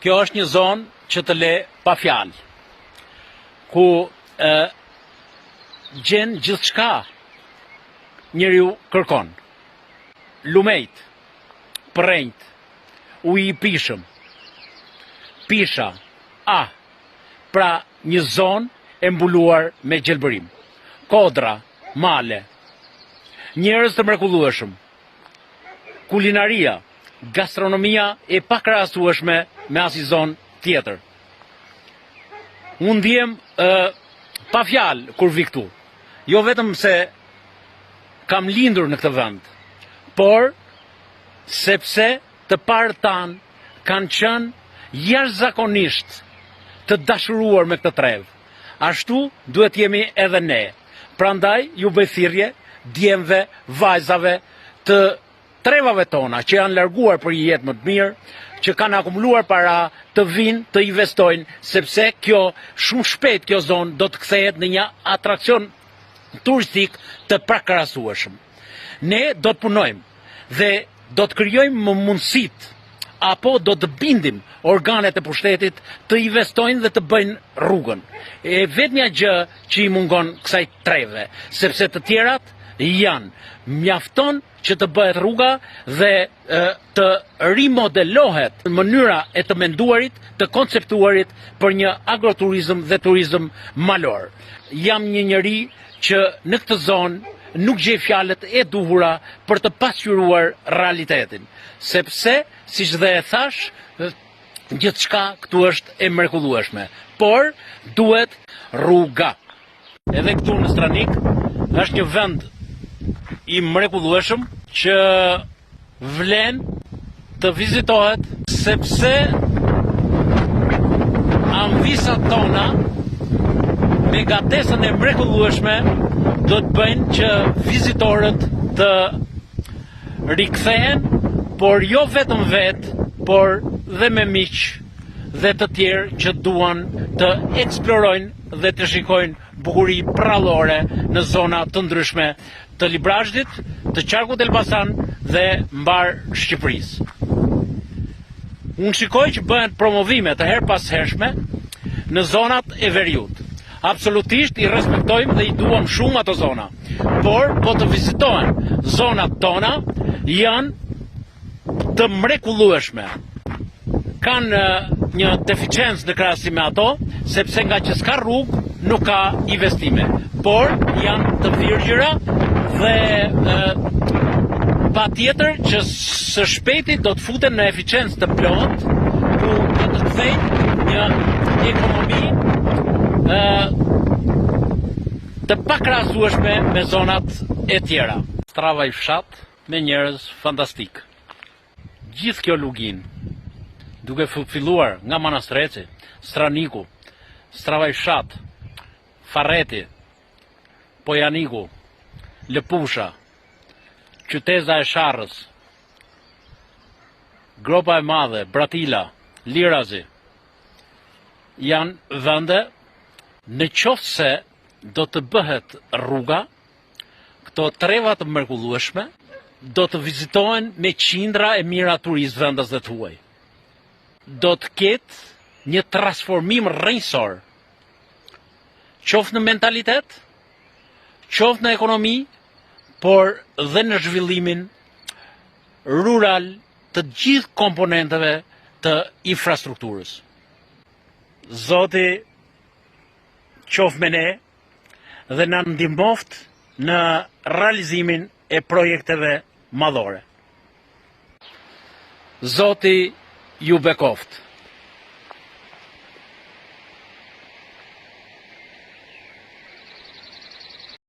Kjo është një zonë që të le pa fjalë, ku gjen gjithçka njeriu kërkon. Lumejt, përrenjt, uji i pishëm, pisha, pra një zonë e mbuluar me gjelbërim. Kodra, male, njerëz të mrekullueshëm, kulinaria, gastronomia e pakrahasueshme me asnjë zonë tjetër. Unë ndiem pa fjalë kur vi këtu. Jo vetëm se kam lindur në këtë vend, por sepse të parët tanë kanë qenë jashtëzakonisht të dashuruar me këtë trevë. Ashtu duhet jemi edhe ne. Prandaj ju bëj thirrje djemve, vajzave të trevave tona që janë larguar për një jetë më të mirë, që kanë akumuluar para të vinë të investojnë, sepse kjo shumë shpejt kjo zonë do të kthehet në një atrakcion turistik të pakrahasueshëm. Ne do të punojmë dhe do të krijojmë mundësitë apo do të bindim organet e pushtetit të investojnë dhe të bëjnë rrugën. E vetmja gjë që i mungon kësaj treve, sepse të tjerat janë. Mjafton që të bëhet rruga dhe të rimodelohet mënyra e të menduarit, të konceptuarit për një agroturizëm dhe turizëm malor. Jam një njeri që në këtë zonë nuk gjej fjalët e duhura për të pasqyruar realitetin, sepse, siç dhe e thash, gjithçka këtu është e mrekullueshme, por duhet rruga. Edhe këtu në Stranik është një vend i mrekullueshëm që vlen të vizitohet, sepse anvisat tona me gatesën e mrekullueshme do të bëjnë që vizitorët të rikthehen, por jo vetëm vetë, por dhe me miq dhe të tjerë që duan të eksplorojnë dhe të shikojnë bukuri prallore në zona të ndryshme të Librazhdit, të qarkut Elbasan dhe mbar Shqipërisë. Unë shikoj që bëhen promovime të her pas hershme në zonat e veriut. Absolutisht i respektojmë dhe i duam shumë ato zona, por po të vizitohen zonat tona janë të mrekullueshme. Kanë një deficiencë në krahasim me ato, sepse nga që s'ka rrugë, nuk ka investime, por janë të virgjëra dhe patjetër që së shpejti do të futen në eficiencë të plotë, ku do të kthejnë një ekonomi të pakrahasueshme me zonat e tjera. Strava i fshat me njerëz fantastik. Gjithë kjo lugin, duke filluar nga Manastreci, Straniku, Strava i fshat, Farreti, Pojaniku, Lëpusha, Qyteza e Sharrës, Gropa e Madhe, Bratila, Lirazi, janë vende në qoftë se do të bëhet rruga, këto treva të mrekullueshme do të vizitohen me qindra e mira turistë vendas dhe të huaj. Do të ketë një transformim rrënjësor, qoftë në mentalitet, qoftë në ekonomi, por dhe në zhvillimin rural të gjithë komponenteve të infrastrukturës. Zoti qoftë me ne dhe na ndihmoft në realizimin e projekteve madhore. Zoti ju bekoft.